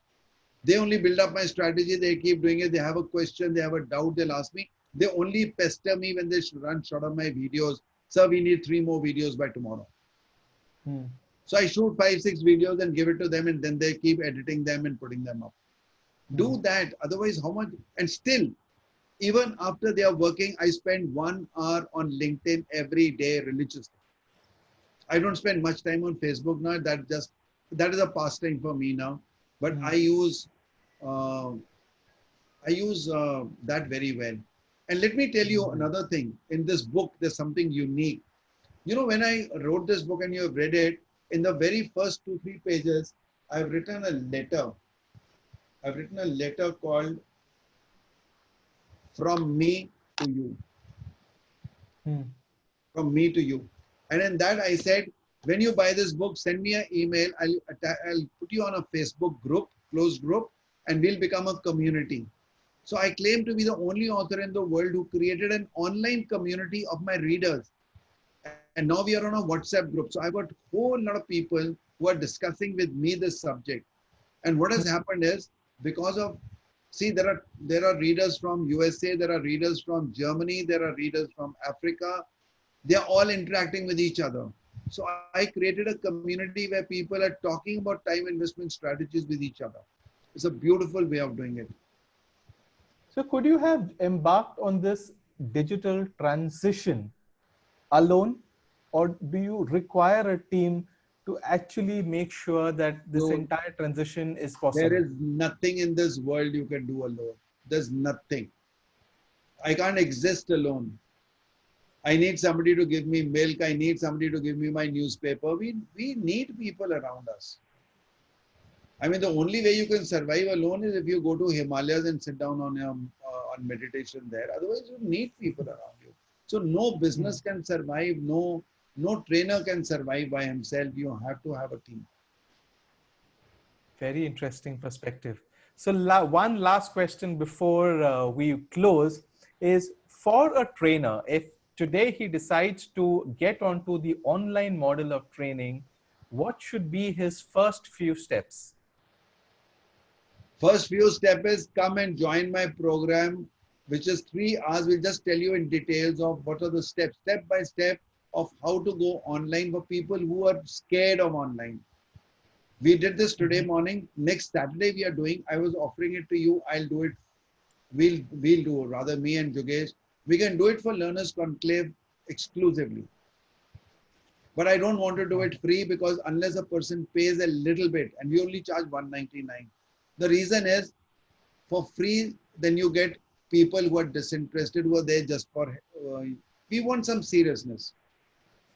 They only build up my strategy. They keep doing it. They have a question. They have a doubt. They'll ask me. They only pester me when they run short of my videos. Sir, we need 3 more videos by tomorrow. So I shoot 5, 6 videos and give it to them, and then they keep editing them and putting them up. Do that. Otherwise, how much? And still, even after they are working, I spend 1 hour on LinkedIn every day religiously. I don't spend much time on Facebook now. That is a pastime for me now. But uh, I use that very well. And let me tell you another thing. In this book, there's something unique. You know, when I wrote this book and you have read it, in the very first 2, 3 pages, I've written a letter. I've written a letter called From Me to You. From me to you. And in that I said, when you buy this book, send me an email. I'll put you on a Facebook group, closed group, and we'll become a community. So I claim to be the only author in the world who created an online community of my readers. And now we are on a WhatsApp group. So I've got a whole lot of people who are discussing with me this subject. And what has happened is, because of, see, there are readers from USA, there are readers from Germany, there are readers from Africa. They are all interacting with each other. So I created a community where people are talking about time investment strategies with each other. It's a beautiful way of doing it. So could you have embarked on this digital transition alone, or do you require a team to actually make sure that this So entire transition is there possible? is nothing in this world you can do alone. There's nothing. I can't exist alone. I need somebody to give me milk. I need somebody to give me my newspaper. We need people around us. I mean, the only way you can survive alone is if you go to Himalayas and sit down on meditation there. Otherwise, you need people around you. So no business can survive. No trainer can survive by himself. You have to have a team. Very interesting perspective. So one last question before we close is, for a trainer, if today he decides to get onto the online model of training, what should be his first few steps? First few step is come and join my program, which is 3 hours. We'll just tell you in details of what are the steps, step by step, of how to go online for people who are scared of online. We did this today morning. Next Saturday we are doing. I was offering it to you. I'll do it. We'll do, rather me and Jugesh. We can do it for Learners Conclave exclusively. But I don't want to do it free, because unless a person pays a little bit, and we only charge 199. The reason is, for free, then you get people who are disinterested, who are there just for, we want some seriousness.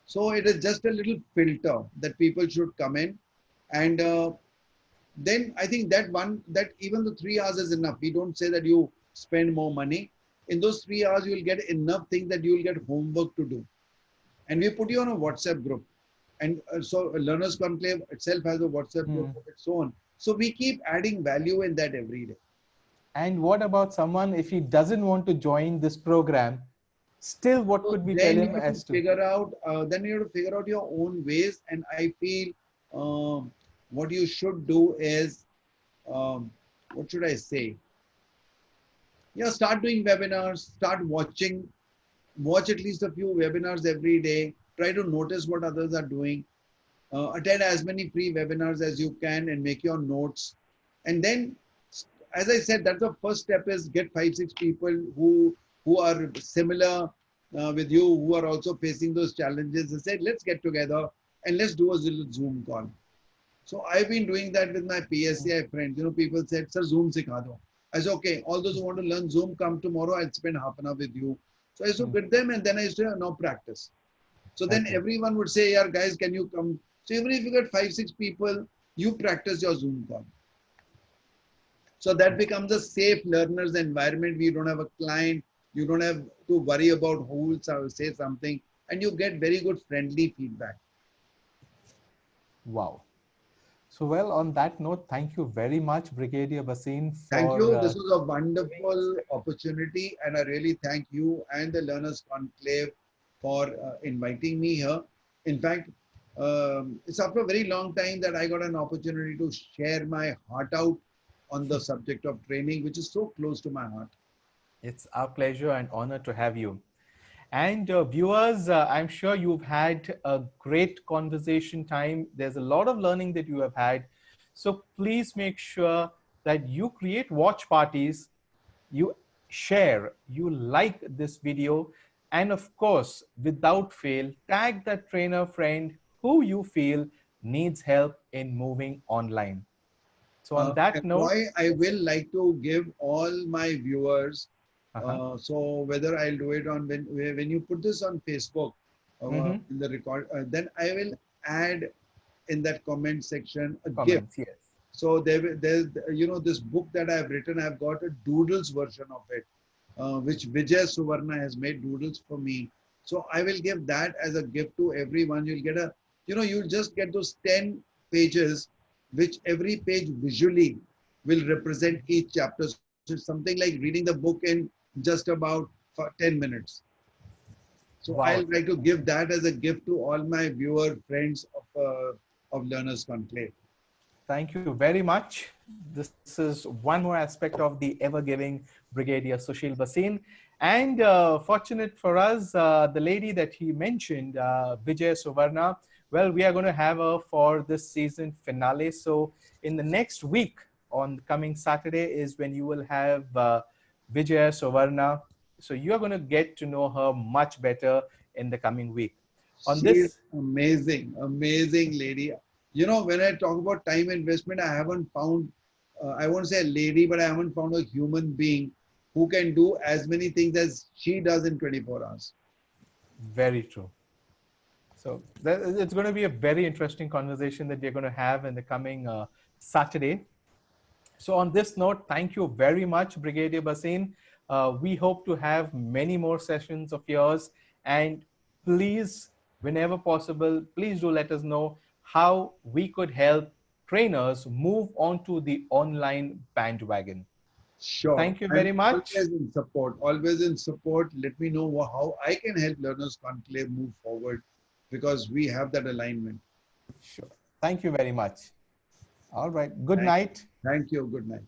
So it is just a little filter that people should come in. And then I think that even the 3 hours is enough. We don't say that you spend more money. In those 3 hours, you will get enough things that you will get homework to do. And we put you on a WhatsApp group. And so Learners Conclave itself has a WhatsApp group of its own. So we keep adding value in that every day. And what about someone, if he doesn't want to join this program, still what So could we tell then you him have to as to? figure out, your own ways. And I feel what you should do is, um, what should I say? Yeah, start doing webinars, start watching, watch at least a few webinars every day. Try to notice what others are doing. Attend as many free webinars as you can and make your notes. And then, as I said, that's the first step is get 5, 6 people who are similar with you, who are also facing those challenges. I said, let's get together and let's do a little Zoom call. So I've been doing that with my PSCI friends. People said, sir, Zoom sikha do. I said, okay, all those who want to learn Zoom, come tomorrow. I'll spend half an hour with you. So I used to get them and then I used to now practice. So then Okay. everyone would say, yeah, guys, can you come? So even if you get 5, 6 people, you practice your Zoom call. So that becomes a safe learner's environment. We don't have a client. You don't have to worry about who will say something. And you get very good friendly feedback. Wow. So, well, on that note, thank you very much, Brigadier Bhasin, Thank for you. This was a giving us. wonderful opportunity. And I really thank you and the Learners Conclave for inviting me here. In fact, it's after a very long time that I got an opportunity to share my heart out on the subject of training, which is so close to my heart. It's our pleasure and honor to have you. And viewers, I'm sure you've had a great conversation time. There's a lot of learning that you have had. So please make sure that you create watch parties, you share, you like this video, and of course, without fail, tag that trainer friend who you feel needs help in moving online. So on that And note, Roy, I will like to give all my viewers. uh-huh. So whether I'll do it on when you put this on Facebook Mm-hmm. in the record, then I will add in that comment section a gift. Comments, yes. So there's this book that I've written. I've got a doodles version of it, which Vijay Suvarna has made doodles for me. So I will give that as a gift to everyone. You'll get you'll just get those 10 pages, which every page visually will represent each chapter. So it's something like reading the book in just about 10 minutes. So I'll Wow. like to give that as a gift to all my viewer friends of Learners Conclave. Thank you very much. This is one more aspect of the ever giving Brigadier Sushil Bhasin. And fortunate for us, the lady that he mentioned, Vijay Suvarna, well, we are going to have her for this season finale. So, in the next week, on coming Saturday, is when you will have Vijay Suvarna. So, you are going to get to know her much better in the coming week. On She's this, amazing, amazing lady. When I talk about time investment, I haven't found, I won't say a lady, but I haven't found a human being who can do as many things as she does in 24 hours. very true. So it's going to be a very interesting conversation that we're going to have in the coming Saturday. So on this note, thank you very much, Brigadier Bhasin. We hope to have many more sessions of yours. And please, whenever possible, please do let us know how we could help trainers move onto the online bandwagon. Sure. Thank you I'm very much. always in support, always in support. Let me know how I can help Learners Conclave move forward because we have that alignment. Sure. Thank you very much. All right. Good Thank, night. thank you. Good night.